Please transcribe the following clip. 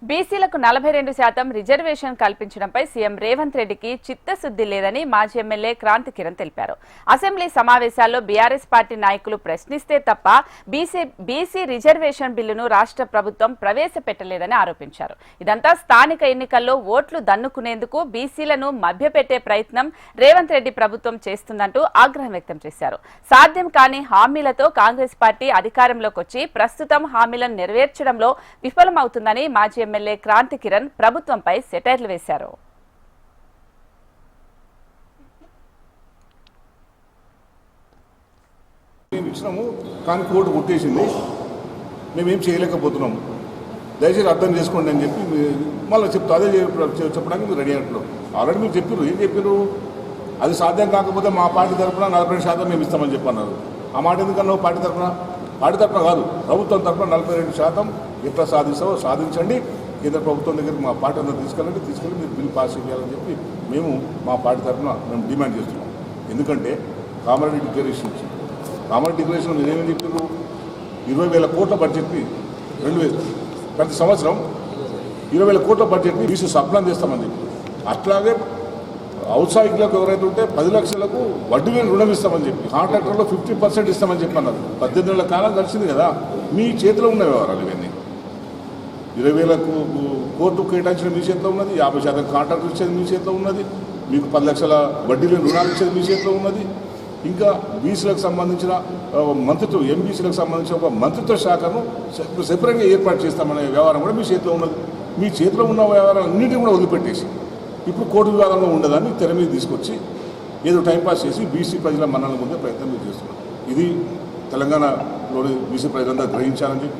బీసీలకు 42% reservation కల్పించడంపై CM Revanth రెడ్డికి చిత్తశుద్ధి లేదని మాజీ ఎమ్మెల్యే క్రాంతి కిరణ్ తెలిపారు. అసెంబ్లీ సమావేశాల్లో బీఆర్ఎస్ పార్టీ నాయకులు ప్రశ్నిస్తే తప్ప బీసీ రిజర్వేషన్ బిల్లును రాష్ట్ర ప్రభుత్వం ప్రవేశపెట్టలేదని ఆరోపించారు. ఇదంతా స్థానిక ఎన్నికల్లో ఓట్లు దన్నుకునేందుకు బీసీలను మభ్యపెట్టే ప్రయత్నం రేవంత్ రెడ్డి ప్రభుత్వం చేస్తుందంటూ ఆగ్రహం వ్యక్తం చేశారు. సాధ్యం కాని హామీలతో కాంగ్రెస్ పార్టీ అధికారంలోకి వచ్చి ప్రస్తుతం హామీలను నెరవేర్చడంలో విఫలమవుతుందని మాజీ ఎమ్మెల్యే క్రాంతి కిరణ్ ప్రభుత్వంపై సెటైర్లు వేశారు. ఇచ్చినాము కానీ కోర్టు కొట్టేసింది, మేమేం చేయలేకపోతున్నాము, దయచేసి అర్థం చేసుకోండి అని చెప్పి మళ్ళీ చెప్తా. అదే చెప్పడానికి మీరు రెడీ అంటున్నారు. ఆల్రెడీ మీరు చెప్పారు, ఏం చెప్పారు, అది సాధ్యం కాకపోతే మా పార్టీ తరఫున 42% మేము ఇస్తామని చెప్పన్నారు. ఆ మాట ఎందుకన్నావు? పార్టీ తరఫున కాదు, ప్రభుత్వం తరఫున 42% ఎట్లా సాధిస్తావో సాధించండి, కేంద్ర ప్రభుత్వం దగ్గరికి మా పార్టీ అందరూ తీసుకెళ్ళి మీరు బిల్ పాస్ చేయాలని చెప్పి మేము మా పార్టీ తరఫున మేము డిమాండ్ చేస్తున్నాం. ఎందుకంటే కామారెడ్డి డిక్లరేషన్ ఇచ్చింది. కామారెడ్డి డిక్లరేషన్ మీరు ఏమేమి చెప్పారు? 20,000 కోట్ల బడ్జెట్ని ప్రతి సంవత్సరం 20,000 కోట్ల బడ్జెట్ని బీసీ సప్లాన్ చేస్తామని చెప్పి, అట్లాగే ఔత్సాహికులకు ఎవరైతే ఉంటే 10 లక్షలకు వడ్డీ లేని రుణం ఇస్తామని చెప్పి, కాంట్రాక్టర్లో 50% ఇస్తామని చెప్పి అన్నారు. 18 ఏళ్ల కాలం కలిసింది కదా, మీ చేతిలో ఉన్న వ్యవహారాలు ఇవన్నీ. 20,000 కోర్టు కేటాయించిన మీ చేతిలో ఉన్నది, 50% కాంట్రాక్టర్ ఇచ్చేది మీ చేతిలో ఉన్నది, మీకు 10 లక్షల వడ్డీ లేని రుణాలు ఇచ్చేది మీ చేతిలో ఉన్నది. ఇంకా బీసీలకు సంబంధించిన మంత్రిత్వం, ఎంబీసీలకు సంబంధించిన ఒక మంత్రిత్వ శాఖను సెపరేట్గా ఏర్పాటు చేస్తామనే వ్యవహారం కూడా మీ చేతిలో ఉన్నది. మీ చేతిలో ఉన్న వ్యవహారాలన్నింటినీ కూడా వదిలిపెట్టేసి ఇప్పుడు కోర్టు వివాదంలో ఉండదని తెర మీద తీసుకొచ్చి ఏదో టైంపాస్ చేసి బీసీ ప్రజల మన్ననలు పొందే ప్రయత్నం మీరు చేస్తున్నారు. ఇది తెలంగాణలోని బీసీ ప్రజలందరూ గ్రహించాలని చెప్పి